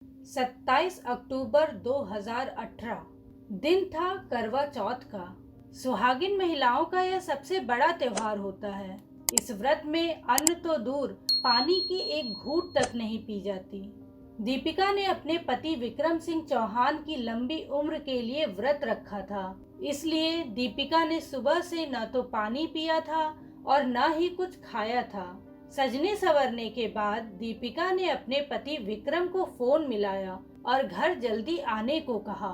27 अक्टूबर 2018 दिन था करवा चौथ का। सुहागिन महिलाओं का यह सबसे बड़ा त्योहार होता है। इस व्रत में अन्न तो दूर, पानी की एक घूंट तक नहीं पी जाती। दीपिका ने अपने पति विक्रम सिंह चौहान की लंबी उम्र के लिए व्रत रखा था। इसलिए दीपिका ने सुबह से न तो पानी पिया था और न ही कुछ खाया था। सजने संवरने के बाद दीपिका ने अपने पति विक्रम को फोन मिलाया और घर जल्दी आने को कहा।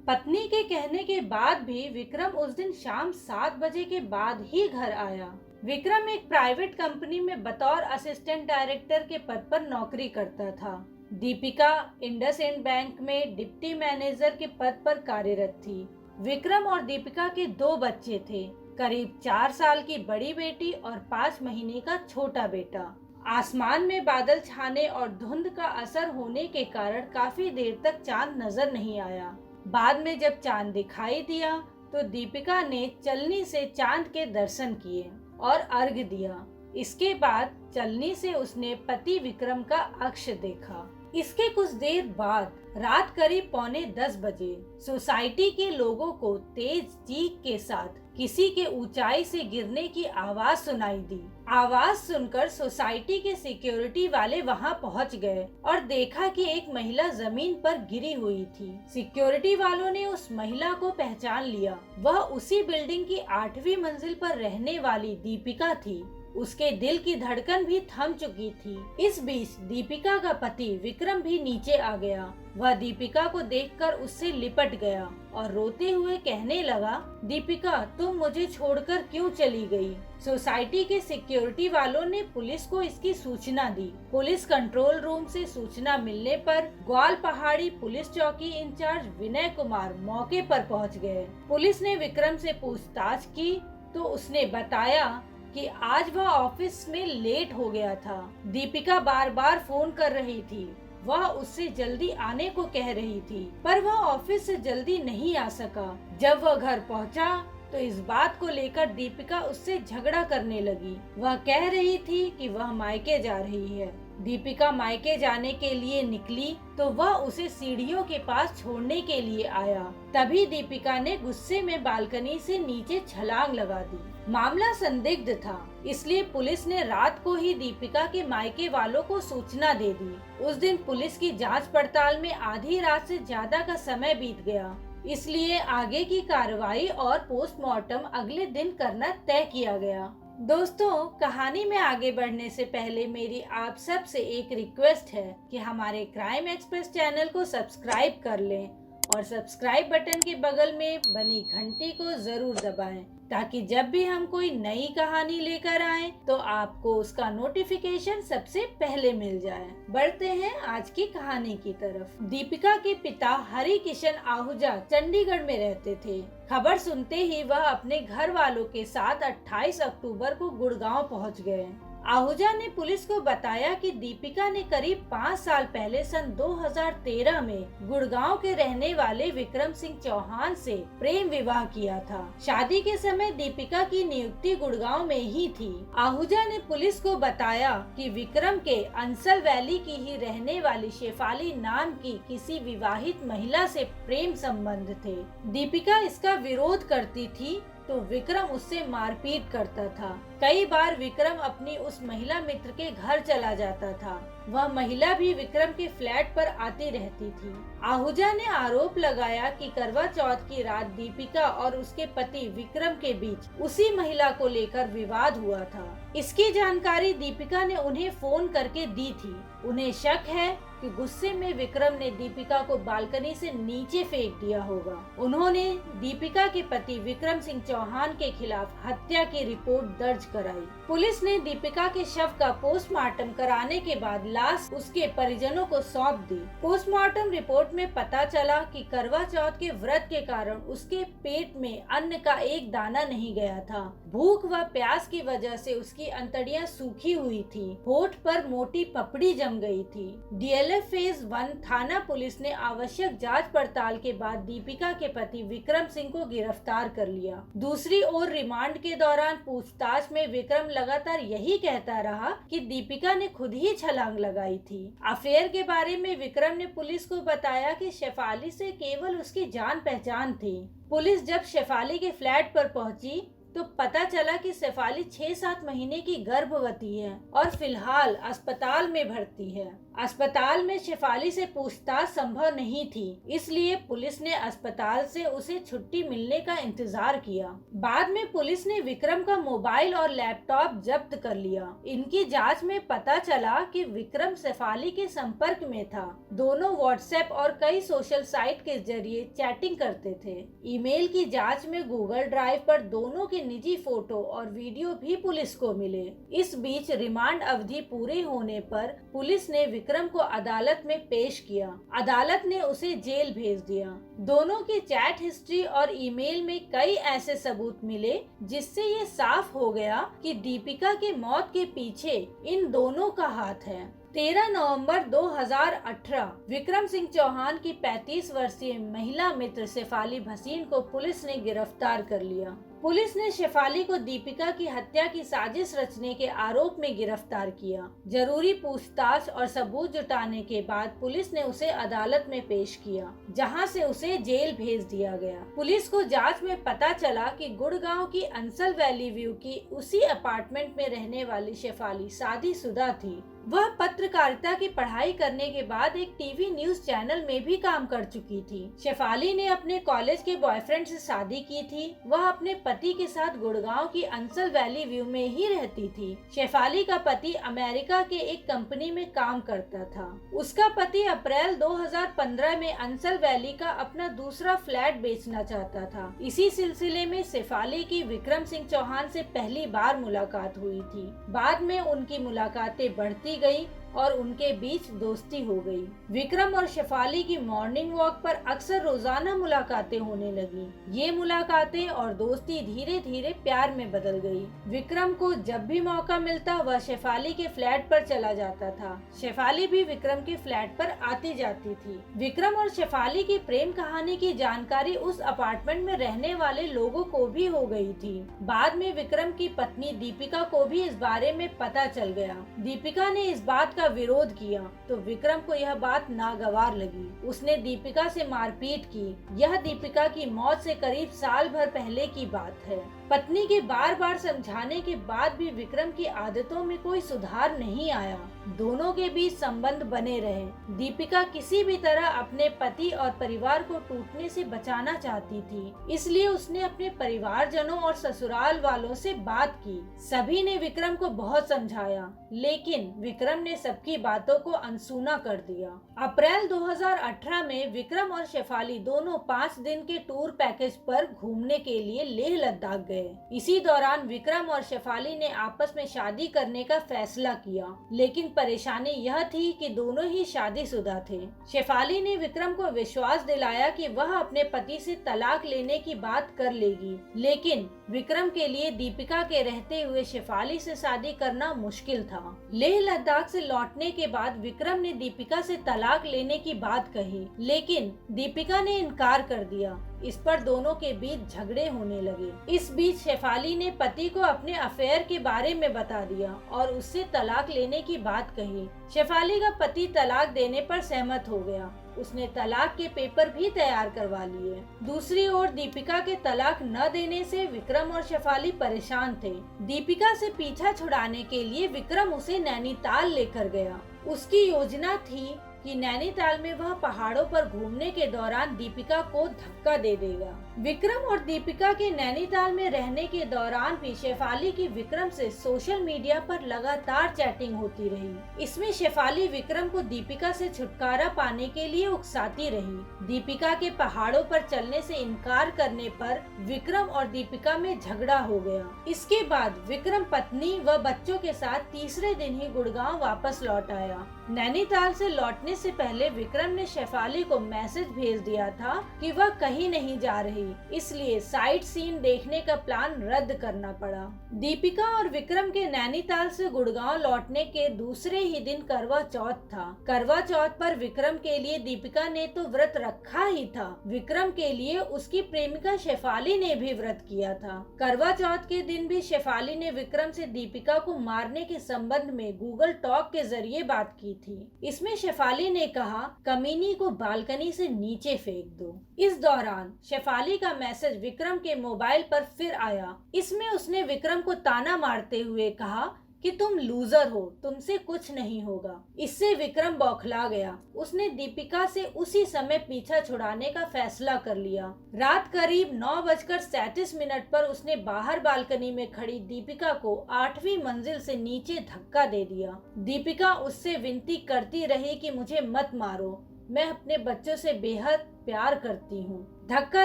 पत्नी के कहने के बाद भी विक्रम उस दिन शाम 7 बजे के बाद ही घर आया। विक्रम एक प्राइवेट कंपनी में बतौर असिस्टेंट डायरेक्टर के पद पर नौकरी करता था। दीपिका इंडसइंड बैंक में डिप्टी मैनेजर के पद पर कार्यरत थी। विक्रम और दीपिका के 2 बच्चे थे, करीब 4 साल की बड़ी बेटी और 5 महीने का छोटा बेटा। आसमान में बादल छाने और धुंध का असर होने के कारण काफी देर तक चांद नजर नहीं आया। बाद में जब चांद दिखाई दिया तो दीपिका ने चलनी से चांद के दर्शन किए और अर्घ्य दिया। इसके बाद चलनी से उसने पति विक्रम का अक्ष देखा। इसके कुछ देर बाद रात करीब 9:45 बजे सोसाइटी के लोगों को तेज चीख के साथ किसी के ऊंचाई से गिरने की आवाज सुनाई दी। आवाज सुनकर सोसाइटी के सिक्योरिटी वाले वहां पहुंच गए और देखा कि एक महिला जमीन पर गिरी हुई थी। सिक्योरिटी वालों ने उस महिला को पहचान लिया। वह उसी बिल्डिंग की 8वीं मंजिल पर रहने वाली दीपिका थी। उसके दिल की धड़कन भी थम चुकी थी। इस बीच दीपिका का पति विक्रम भी नीचे आ गया। वह दीपिका को देखकर उससे लिपट गया और रोते हुए कहने लगा, दीपिका, तुम मुझे छोड़कर क्यों चली गई? सोसाइटी के सिक्योरिटी वालों ने पुलिस को इसकी सूचना दी। पुलिस कंट्रोल रूम से सूचना मिलने पर ग्वाल पहाड़ी पुलिस चौकी इंचार्ज विनय कुमार मौके पर पहुंच गए। पुलिस ने विक्रम से पूछताछ की तो उसने बताया कि आज वह ऑफिस में लेट हो गया था। दीपिका बार बार फोन कर रही थी। वह उससे जल्दी आने को कह रही थी, पर वह ऑफिस से जल्दी नहीं आ सका। जब वह घर पहुंचा तो इस बात को लेकर दीपिका उससे झगड़ा करने लगी। वह कह रही थी कि वह मायके जा रही है। दीपिका मायके जाने के लिए निकली तो वह उसे सीढ़ियों के पास छोड़ने के लिए आया। तभी दीपिका ने गुस्से में बालकनी से नीचे छलांग लगा दी। मामला संदिग्ध था, इसलिए पुलिस ने रात को ही दीपिका के मायके वालों को सूचना दे दी। उस दिन पुलिस की जांच पड़ताल में आधी रात से ज्यादा का समय बीत गया, इसलिए आगे की कार्रवाई और पोस्टमार्टम अगले दिन करना तय किया गया। दोस्तों, कहानी में आगे बढ़ने से पहले मेरी आप सब से एक रिक्वेस्ट है कि हमारे क्राइम एक्सप्रेस चैनल को सब्सक्राइब कर लें और सब्सक्राइब बटन के बगल में बनी घंटी को जरूर दबाएं, ताकि जब भी हम कोई नई कहानी लेकर आएं तो आपको उसका नोटिफिकेशन सबसे पहले मिल जाए। बढ़ते हैं आज की कहानी की तरफ। दीपिका के पिता हरि किशन आहूजा चंडीगढ़ में रहते थे। खबर सुनते ही वह अपने घर वालों के साथ 28 अक्टूबर को गुड़गांव पहुंच गए। आहूजा ने पुलिस को बताया कि दीपिका ने करीब 5 साल पहले सन 2013 में गुड़गांव के रहने वाले विक्रम सिंह चौहान से प्रेम विवाह किया था। शादी के समय दीपिका की नियुक्ति गुड़गांव में ही थी। आहूजा ने पुलिस को बताया कि विक्रम के अंसल वैली की ही रहने वाली शेफाली नाम की किसी विवाहित महिला से प्रेम संबंध थे। दीपिका इसका विरोध करती थी तो विक्रम उससे मारपीट करता था। कई बार विक्रम अपनी उस महिला मित्र के घर चला जाता था। वह महिला भी विक्रम के फ्लैट पर आती रहती थी। आहूजा ने आरोप लगाया कि करवा चौथ की रात दीपिका और उसके पति विक्रम के बीच उसी महिला को लेकर विवाद हुआ था। इसकी जानकारी दीपिका ने उन्हें फोन करके दी थी। उन्हें शक है कि गुस्से में विक्रम ने दीपिका को बालकनी से नीचे फेंक दिया होगा। उन्होंने दीपिका के पति विक्रम सिंह चौहान के खिलाफ हत्या की रिपोर्ट दर्ज कराई। पुलिस ने दीपिका के शव का पोस्टमार्टम कराने के बाद लाश उसके परिजनों को सौंप दी। पोस्टमार्टम रिपोर्ट में पता चला कि करवा चौथ के व्रत के कारण उसके पेट में अन्न का एक दाना नहीं गया था। भूख व प्यास की वजह से उसकी अंतड़ियां सूखी हुई थी। होठ पर मोटी पपड़ी जम गई थी। डीएलएफ फेज 1 थाना पुलिस ने आवश्यक जांच पड़ताल के बाद दीपिका के पति विक्रम सिंह को गिरफ्तार कर लिया। दूसरी ओर रिमांड के दौरान पूछताछ में विक्रम लगातार यही कहता रहा कि दीपिका ने खुद ही छलांग लगाई थी। अफेयर के बारे में विक्रम ने पुलिस को बताया कि शेफाली से केवल उसकी जान पहचान थी। पुलिस जब शेफाली के फ्लैट पर पहुंची तो पता चला कि शेफाली 6-7 महीने की गर्भवती है और फिलहाल अस्पताल में भर्ती है। अस्पताल में शेफाली से पूछताछ संभव नहीं थी, इसलिए पुलिस ने अस्पताल से उसे छुट्टी मिलने का इंतजार किया। बाद में पुलिस ने विक्रम का मोबाइल और लैपटॉप जब्त कर लिया। इनकी जांच में पता चला कि विक्रम शेफाली के संपर्क में था। दोनों व्हाट्सएप और कई सोशल साइट के जरिए चैटिंग करते थे। ईमेल की जांच में गूगल ड्राइव पर दोनों के निजी फोटो और वीडियो भी पुलिस को मिले। इस बीच रिमांड अवधि पूरे होने पर पुलिस ने विक्रम को अदालत में पेश किया। अदालत ने उसे जेल भेज दिया। दोनों की चैट हिस्ट्री और ईमेल में कई ऐसे सबूत मिले जिससे ये साफ हो गया कि दीपिका की मौत के पीछे इन दोनों का हाथ है। 13 नवंबर 2018 विक्रम सिंह चौहान की 35 वर्षीय महिला मित्र शेफाली भसीन को पुलिस ने गिरफ्तार कर लिया। पुलिस ने शेफाली को दीपिका की हत्या की साजिश रचने के आरोप में गिरफ्तार किया। जरूरी पूछताछ और सबूत जुटाने के बाद पुलिस ने उसे अदालत में पेश किया, जहां से उसे जेल भेज दिया गया। पुलिस को जांच में पता चला कि गुड़गांव की अंसल वैली व्यू की उसी अपार्टमेंट में रहने वाली शेफाली शादीशुदा थी। वह पत्रकारिता की पढ़ाई करने के बाद एक टीवी न्यूज चैनल में भी काम कर चुकी थी। शेफाली ने अपने कॉलेज के बॉयफ्रेंड से शादी की थी। वह अपने पति के साथ गुड़गांव की अंसल वैली व्यू में ही रहती थी। शेफाली का पति अमेरिका के एक कंपनी में काम करता था। उसका पति अप्रैल 2015 में अंसल वैली का अपना दूसरा फ्लैट बेचना चाहता था। इसी सिलसिले में शेफाली की विक्रम सिंह चौहान से पहली बार मुलाकात हुई थी। बाद में उनकी मुलाकातें बढ़ती गई और उनके बीच दोस्ती हो गई। विक्रम और शेफाली की मॉर्निंग वॉक पर अक्सर रोजाना मुलाकातें होने लगी। ये मुलाकातें और दोस्ती धीरे धीरे प्यार में बदल गई। विक्रम को जब भी मौका मिलता वह शेफाली के फ्लैट पर चला जाता था। शेफाली भी विक्रम के फ्लैट पर आती जाती थी। विक्रम और शेफाली की प्रेम कहानी की जानकारी उस अपार्टमेंट में रहने वाले लोगों को भी हो गई थी। बाद में विक्रम की पत्नी दीपिका को भी इस बारे में पता चल गया। दीपिका ने इस बात का विरोध किया तो विक्रम को यह बात नागवार लगी। उसने दीपिका से मारपीट की। यह दीपिका की मौत से करीब साल भर पहले की बात है। पत्नी के बार बार समझाने के बाद भी विक्रम की आदतों में कोई सुधार नहीं आया। दोनों के बीच संबंध बने रहे। दीपिका किसी भी तरह अपने पति और परिवार को टूटने से बचाना चाहती थी, इसलिए उसने अपने परिवारजनों और ससुराल वालों से बात की। सभी ने विक्रम को बहुत समझाया, लेकिन विक्रम ने सबकी बातों को अनसुना कर दिया। अप्रैल 2018 में विक्रम और शेफाली दोनों 5 दिन के टूर पैकेज पर घूमने के लिए लेह लद्दाख गए। इसी दौरान विक्रम और शेफाली ने आपस में शादी करने का फैसला किया, लेकिन परेशानी यह थी कि दोनों ही शादीशुदा थे। शेफाली ने विक्रम को विश्वास दिलाया कि वह अपने पति से तलाक लेने की बात कर लेगी, लेकिन विक्रम के लिए दीपिका के रहते हुए शेफाली से शादी करना मुश्किल था। लेह लद्दाख से लौटने के बाद विक्रम ने दीपिका से तलाक लेने की बात कही, लेकिन दीपिका ने इनकार कर दिया। इस पर दोनों के बीच झगड़े होने लगे। इस बीच शेफाली ने पति को अपने अफेयर के बारे में बता दिया और उससे तलाक लेने की बात कही। शेफाली का पति तलाक देने पर सहमत हो गया। उसने तलाक के पेपर भी तैयार करवा लिए। दूसरी ओर दीपिका के तलाक न देने से विक्रम और शेफाली परेशान थे। दीपिका से पीछा छुड़ाने के लिए विक्रम उसे नैनीताल लेकर गया। उसकी योजना थी कि नैनीताल में वह पहाड़ों पर घूमने के दौरान दीपिका को धक्का दे देगा। विक्रम और दीपिका के नैनीताल में रहने के दौरान भी शेफाली की विक्रम से सोशल मीडिया पर लगातार चैटिंग होती रही। इसमें शेफाली विक्रम को दीपिका से छुटकारा पाने के लिए उकसाती रही। दीपिका के पहाड़ों पर चलने से इनकार करने पर विक्रम और दीपिका में झगड़ा हो गया। इसके बाद विक्रम पत्नी व बच्चों के साथ तीसरे दिन ही गुड़गांव वापस लौट आया। नैनीताल से लौटने से पहले विक्रम ने शेफाली को मैसेज भेज दिया था कि वह कहीं नहीं जा रही, इसलिए साइट सीन देखने का प्लान रद्द करना पड़ा। दीपिका और विक्रम के नैनीताल से गुड़गांव लौटने के दूसरे ही दिन करवा चौथ था। करवा चौथ पर विक्रम के लिए दीपिका ने तो व्रत रखा ही था, विक्रम के लिए उसकी प्रेमिका शेफाली ने भी व्रत किया था। करवा चौथ के दिन भी शेफाली ने विक्रम से दीपिका को मारने के संबंध में गूगल टॉक के जरिए बात की रही थी। इसमें शेफाली ने कहा, कमीनी को बालकनी से नीचे फेंक दो। इस दौरान शेफाली का मैसेज विक्रम के मोबाइल पर फिर आया। इसमें उसने विक्रम को ताना मारते हुए कहा कि तुम लूजर हो, तुमसे कुछ नहीं होगा। इससे विक्रम बौखला गया। उसने दीपिका से उसी समय पीछा छुड़ाने का फैसला कर लिया। रात करीब 9:37 पर उसने बाहर बालकनी में खड़ी दीपिका को 8वीं मंजिल से नीचे धक्का दे दिया। दीपिका उससे विनती करती रही कि मुझे मत मारो, मैं अपने बच्चों से बेहद प्यार करती हूँ। धक्का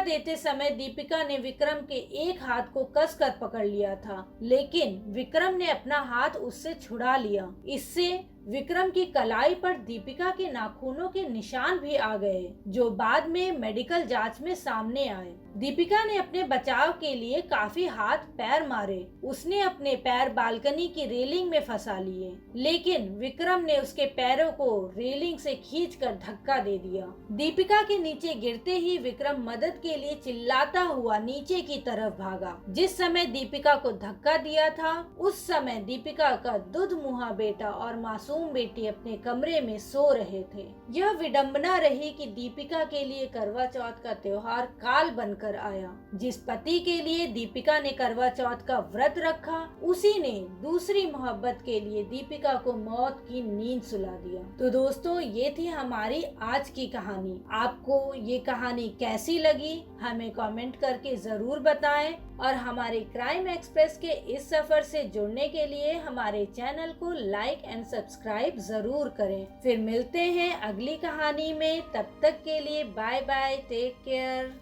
देते समय दीपिका ने विक्रम के एक हाथ को कसकर पकड़ लिया था, लेकिन विक्रम ने अपना हाथ उससे छुड़ा लिया। इससे विक्रम की कलाई पर दीपिका के नाखूनों के निशान भी आ गए, जो बाद में मेडिकल जांच में सामने आए। दीपिका ने अपने बचाव के लिए काफी हाथ पैर मारे। उसने अपने पैर बालकनी की रेलिंग में फंसा लिए, लेकिन विक्रम ने उसके पैरों को रेलिंग से खींचकर धक्का दे दिया। दीपिका के नीचे गिरते ही विक्रम मदद के लिए चिल्लाता हुआ नीचे की तरफ भागा। जिस समय दीपिका को धक्का दिया था, उस समय दीपिका का दुधमुहा बेटा और मासूम बेटी अपने कमरे में सो रहे थे। यह विडंबना रही कि दीपिका के लिए करवा चौथ का त्योहार काल बनकर आया। जिस पति के लिए दीपिका ने करवा चौथ का व्रत रखा, उसी ने दूसरी मोहब्बत के लिए दीपिका को मौत की नींद सुला दिया। तो दोस्तों, ये थी हमारी आज की कहानी। आपको ये कहानी कैसी लगी हमें कमेंट करके जरूर बताएं, और हमारे क्राइम एक्सप्रेस के इस सफर से जुड़ने के लिए हमारे चैनल को लाइक एंड सब्सक्राइब जरूर करें। फिर मिलते हैं अगली कहानी में, तब तक के लिए बाय बाय, टेक केयर।